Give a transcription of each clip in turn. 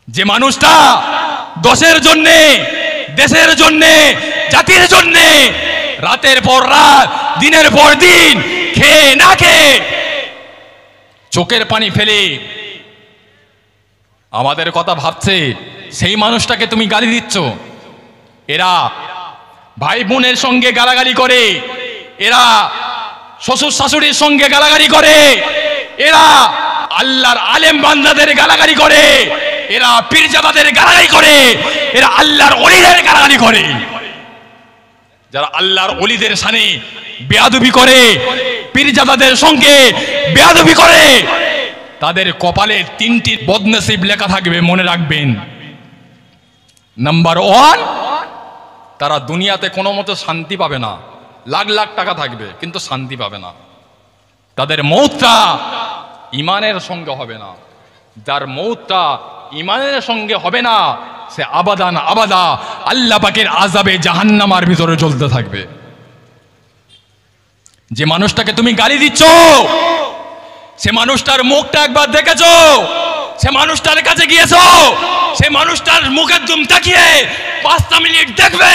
যে মানুষটা দশের জন্যে, দেশের জন্যে, জাতির জন্যে রাতের পর রাত, দিনের পর দিন খেয়ে না খেয়ে চোখের পানি ফেলে আমাদের কথা ভাবছে, সেই মানুষটাকে তুমি গালি দিচ্ছ। এরা ভাই বোনের সঙ্গে গালাগালি করে, এরা শ্বশুর শাশুড়ির সঙ্গে গালাগালি করে, এরা আল্লাহর আলেম বান্দাদের গালাগালি করে, এরা পীরজাদাদের গালাগালি করে, এরা আল্লাহর ওলিদের গালাগালি করে। যারা আল্লাহর ওলিদের সামনে বেয়াদবি করে, পীরজাদাদের সঙ্গে বেয়াদবি করে, তাদের কপালে তিনটি বদনসিব লেখা থাকবে, মনে রাখবেন। নাম্বার 1, তারা দুনিয়াতে কোনো মতো শান্তি পাবে না। লাখ লাখ টাকা থাকবে কিন্তু শান্তি পাবে না। তাদের মৌতটা ইমানের সঙ্গে হবে না। যার মৌতটা ইমানের সঙ্গে হবে না, সে আবাদান আবাদা আল্লাহ পাকের আযাবে জাহান্নামের ভিতরে জ্বলতে থাকবে। যে মানুষটাকে তুমি গালি দিচ্ছ, সে মানুষটার মুখটা একবার দেখেছো? সে মানুষটার কাছে গিয়েছো? সে মানুষটার মুখের দিকে তাকিয়ে 5 মিনিট দেখবে।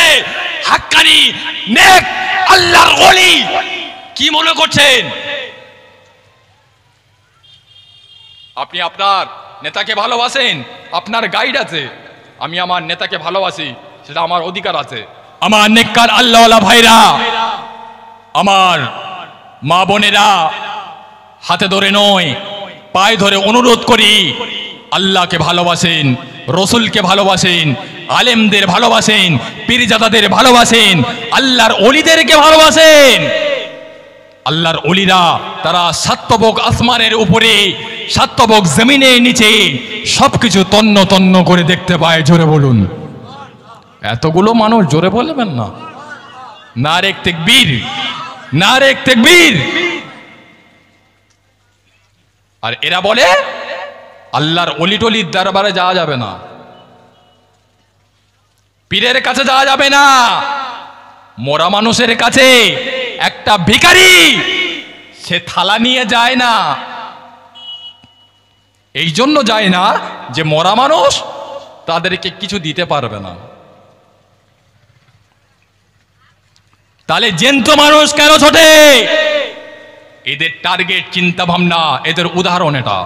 হাক্কানি নেক আল্লাহর ওলি কি মনে করছেন? আপনি আপনার নেতাকে ভালোবাসেন, আপনার গাইড আছে। আমি আমার নেতাকে ভালোবাসি, সেটা আমার অধিকার আছে। আমার নেককার আল্লাহওয়ালা ভাইরা, আমার মা বোনেরা, হাতে ধরে নয় পায়ে ধরে অনুরোধ করি, আল্লাহকে ভালোবাসেন, রসুলকে ভালোবাসেন, আলেমদের ভালোবাসেন, পীরজাদাদের ভালোবাসেন, আল্লাহর ওলিদেরকে ভালোবাসেন। আল্লাহর ওলিরা তারা সাতবক আসমানের উপরে, সাতবক জমিনের নিচে সবকিছু তন্ন তন্ন করে দেখতে পায়। জোরে বলুন। এতগুলো মানুষ জোরে বলবেন না? নারে তাকবীর, নারে তাকবীর। আর এরা বলে আল্লাহর অলি টলির দরবারে যাওয়া যাবে না, পীরের কাছে যাওয়া যাবে না। মরা মানুষের কাছে একটা ভিখারি সে থালা নিয়ে যায় না। এই জন্য যায় না যে মরা মানুষ তাদেরকে কিছু দিতে পারবে না। তাহলে জ্যান্ত মানুষ কেন ছোটে? এদের টার্গেট, চিন্তা ভাবনা, এদের উদাহরণ এটা।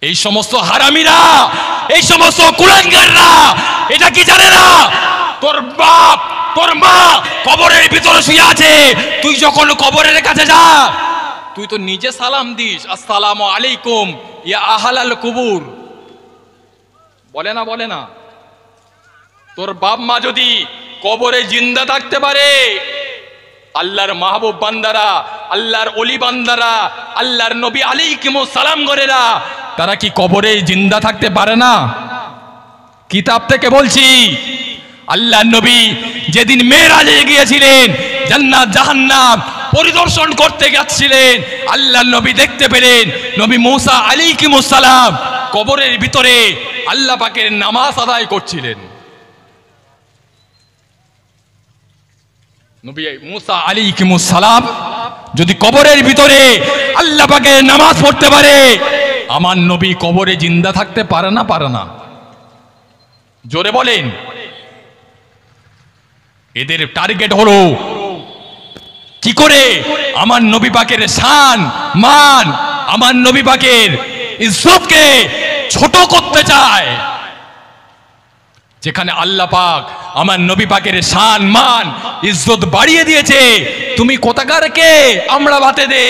এই সমস্ত হারামিরা, এই সমস্ত কুলাঙ্গাররা এটা কি জানে না? তোর বাপ, তোর মা কবরের ভিতরে শুয়ে আছে, তুই যখন কবরের কাছে যা, তুই তো নিজে সালাম দিস, আসসালামু আলাইকুম ইয়া আহলাল কুবুর। বলে না? বলে না? তোর বাপ মা যদি কবরে জিন্দা থাকতে পারে, আল্লাহর মাহবুব বান্দারা, আল্লাহর ওলি বান্দারা, আল্লাহর নবী আলাইহিমুস সালাম গরেরা, তারা কি কবরে জিন্দা থাকতে পারে না? কিতাব থেকে বলছি, আল্লাহর নবী যেদিন মেরাজে গিয়েছিলেন, জান্নাত জাহান্নাম পরিদর্শন করতে গেছিলেন, আল্লাহর নবী দেখতে পেলেন নবী মূসা আলাইহিমুস সালাম কবরের ভিতরে আল্লাহ পাকের নামাজ আদায় করছিলেন। নবী মূসা আলাইহিমুস সালাম যদি কবরের ভিতরে আল্লাহ পাকের নামাজ পড়তে পারে, আমার নবী কবরে জিন্দা থাকতে পারে না? পারে না? জোরে বলেন। এদের টার্গেট হলো কি করে আমার নবী পাকের শান মান, আমার নবী পাকের ইজ্জতকে ছোট করতে চায়। যেখানে আল্লাহ পাক আমার নবী পাকের শান মান ইজ্জত বাড়িয়ে দিয়েছে, তুমি কোথাকার কে? আমরা বাতে দে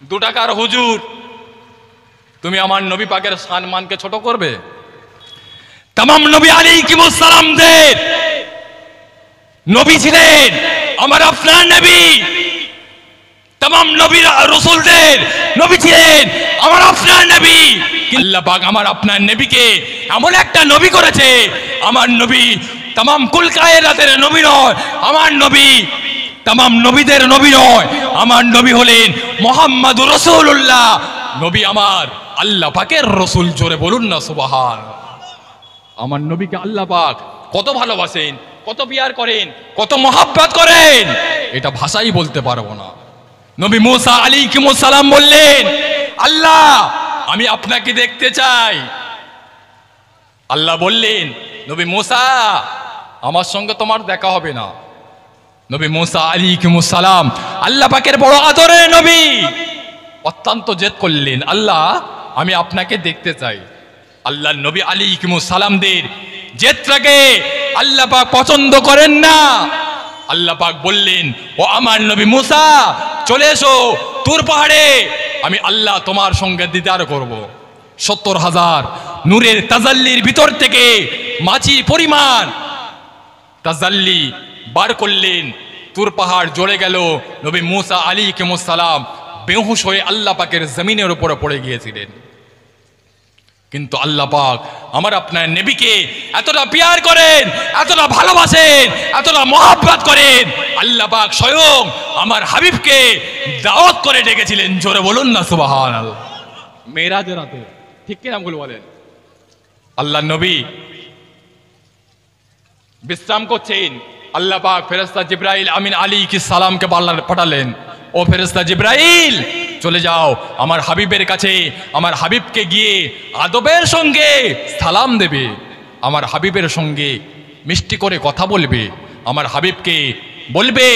2 টাকার হুজুর, তুমি আমার নবী পাকের শান মানকে ছোট করবে? তামাম নবী আলাইহিমুস সালামদের নবী ছিলেন আমার আপনার নবী, তামাম নবী রাসূলদের নবী ছিলেন আমার আপনার নবী। আল্লাহ পাক আমার আপনার নবীকে এমন একটা নবী করেছে, আমার নবী তামাম কুল কায়নাতের নবী নয়, আমার নবী তামাম নবীদের নবী নয়, আমার নবী হলেন মুহাম্মদুর রাসূলুল্লাহ। নবী আমার আল্লাহ পাকের রসুল। জোরে বলুন না সুবহান। আমার নবীকে আল্লাহ পাক কত ভালোবাসেন, কত পিয়ার করেন, কত মহাব্বত করেন, এটা ভাষাই বলতে পারবো না। নবী মূসা আলাইহিমুস সালাম বললেন, আল্লাহ আমি আপনাকে দেখতে চাই। আল্লাহ বললেন, নবী মুসা, আমার সঙ্গে তোমার দেখা হবে না। নবী মুসা আলাইহিস সালাম আল্লাহ পাকের বড় আদরের নবী, অত্যন্ত জেদ করলেন, আল্লাহ আমি আপনাকে দেখতে চাই। আল্লাহ নবী আলাইহিস সালামদের জেদটাকে আল্লাহ পাক পছন্দ করেন না। আল্লাহ পাক বললেন, ও আমার নবী মুসা, চলে এসো তুর পাহাড়ে, আমি আল্লাহ তোমার সঙ্গে দিদার করব। 70,000 নূরের তাজাল্লির ভিতর থেকে মাছি পরিমাণ তাজাল্লি বার করলেন। তুর পাহাড় জ্বলে গেল। নবী মুসা আলাইহিস সালাম বেহুশ হয়ে আল্লাহ পাকের জমিনের উপরে পড়ে গিয়েছিলেন। কিন্তু আল্লাহ পাক আমার আপনার নবীকে এতটা প্যার করেন, এতটা ভালোবাসেন, এতটা মহব্বত করেন, আল্লাহ পাক স্বয়ং আমার হাবিবকে দাওয়াত করে ডেকেছিলেন। জোরে বলুন না সুবহানাল্লাহ। মেরাজের রাতে, ঠিক কিনা বলেন? আল্লাহ নবী বিশ্রাম করছেন। আল্লাহ পাক ফেরেশতা জিবরাইল আমিন আলাইহিস সালামকে পাঠালেন, ও ফেরেশতা জিবরাইল, চলে যাও আমার হাবিবের কাছে, আমার হাবিবকে গিয়ে আদবের সঙ্গে সালাম দেবে, আমার হাবিবের সঙ্গে মিষ্টি করে কথা বলবে, আমার হাবিবকে বলবে,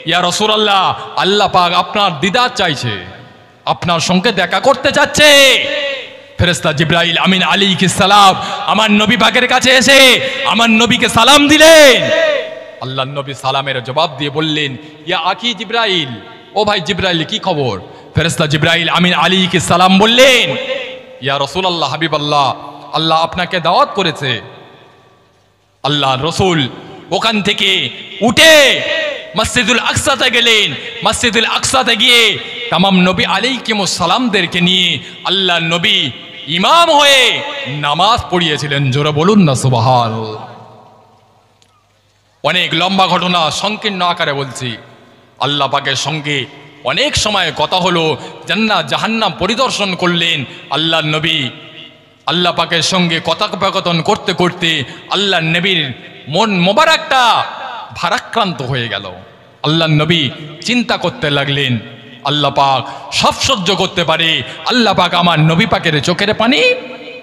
ইয়া রাসূলুল্লাহ, আল্লাহ পাক আপনার দিদার চাইছে, আপনার সঙ্গে দেখা করতে চাচ্ছে। ফেরেশতা জিবরাইল আমিন আলাইহিস সালাম আমার নবী পাকের কাছে এসে আমার নবীকে সালাম দিলেন। আল্লাহর নবী সালামের জবাব দিয়ে বললেন, ইয়া আখি জিবরাইল, ও ভাই জিবরাইল, কি খবর? ফেরেশতা জিবরাইল আমিন আলাইহিস সালাম বললেন, ইয়া রাসূলুল্লাহ, হাবিবাল্লাহ, আল্লাহ আপনাকে দাওয়াত করেছে। আল্লাহর রাসূল ওখান থেকে উঠে মসজিদুল আকসাতে গেলেন। মসজিদুল আকসাতে গিয়ে তামাম নবী আলাইহিস সালামদেরকে নিয়ে আল্লাহর নবী ইমাম হয়ে নামাজ পড়িয়েছিলেন। জোরে বলুন না সুবহানাল্লাহ। অনেক লম্বা ঘটনা, সংকীর্ণ আকারে বলছি। আল্লাহ পাকের সঙ্গে অনেক সময় কথা হলো, জান্নাত জাহান্নাম পরিদর্শন করলেন আল্লাহর নবী। আল্লাহ পাকের সঙ্গে কথোপকথন করতে করতে আল্লাহর নবীর মন মোবারকটা ভারাক্রান্ত হয়ে গেল। আল্লাহর নবী চিন্তা করতে লাগলেন, আল্লাহ পাক সব সহ্য করতে পারে, আল্লাহ পাক আমার নবী পাকের চোখের পানি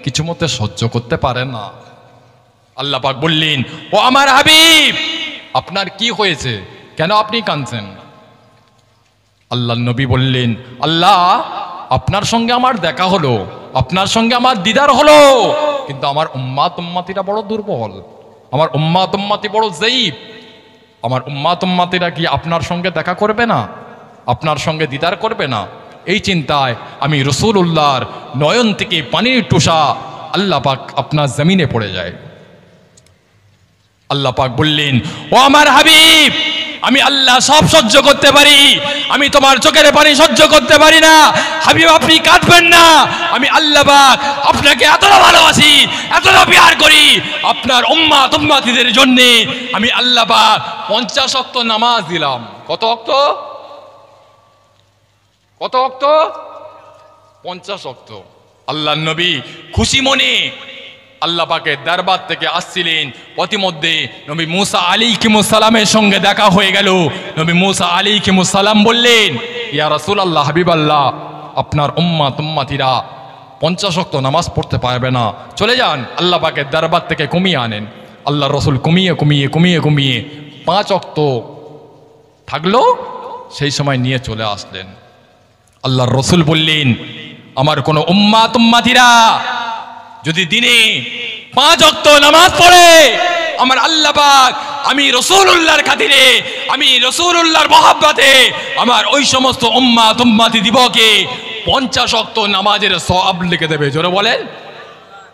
কিছু মতে সহ্য করতে পারে না। আল্লাহ পাক বললেন, ও আমার হাবিব, আপনার কি হয়েছে, কেন আপনি কাঁদছেন? আল্লাহর নবী বললেন, আল্লাহ আপনার সঙ্গে আমার দেখা হলো, আপনার সঙ্গে আমার দিদার হলো, কিন্তু আমার উম্মাতিরা বড় দুর্বল, আমার উম্মাতি বড় যায়ীফ, আমার উম্মাতিরা কি আপনার সঙ্গে দেখা করবে না, আপনার সঙ্গে দিদার করবে না? এই চিন্তায় আমি রাসূলুল্লাহর নয়ন থেকে পানির টুসা আল্লাহ পাক আপনার জমিনে পড়ে যায়। আল্লাহ পাক বললেন, ও আমার হাবিব, আমি আল্লাহ সব সহ্য করতে পারি, আমি তোমার চোখের পানি সহ্য করতে পারি না। হাবিব আপনি কাঁদবেন না, আমি আল্লাহ পাক আপনাকে এতটা ভালোবাসি, এতটা প্যার করি, আপনার উম্মাতিদের জন্য আমি আল্লাহ পাক 50 ওয়াক্ত নামাজ দিলাম। কত ওয়াক্ত? কত ওয়াক্ত? 50 ওয়াক্ত। আল্লাহর নবী খুশি মনে আল্লাহ পাকের দরবার থেকে আসছিলেন। পথিমধ্যে নবী মুসা আলাইহিস সালামের সঙ্গে দেখা হয়ে গেল। নবী মুসা আলাইহিস সালাম বললেন, ইয়া রাসূলুল্লাহ, হাবিবাল্লাহ, আপনার উম্মাতিরা 50 ওয়াক্ত নামাজ পড়তে পারবে না, চলে যান, আল্লাহ পাকের দরবার থেকে কমিয়ে আনেন। আল্লাহ রসুল কমিয়ে 5 ওয়াক্ত থাকলো, সেই সময় নিয়ে চলে আসলেন। আল্লাহর রসুল বললেন, আমার কোন উম্মাতিরা যদি দিনে 5 ওয়াক্ত নামাজ পড়ে, আমার আল্লাহ পাক আমি রাসূলুল্লাহর খাতিরে, আমি রাসূলুল্লাহর মহব্বতে আমার ওই সমস্ত উম্মাতি দিবকে 50 ওয়াক্ত নামাজের সওয়াব লিখে দেবে। জোরে বলেন,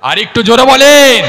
আর একটু জোরে বলেন।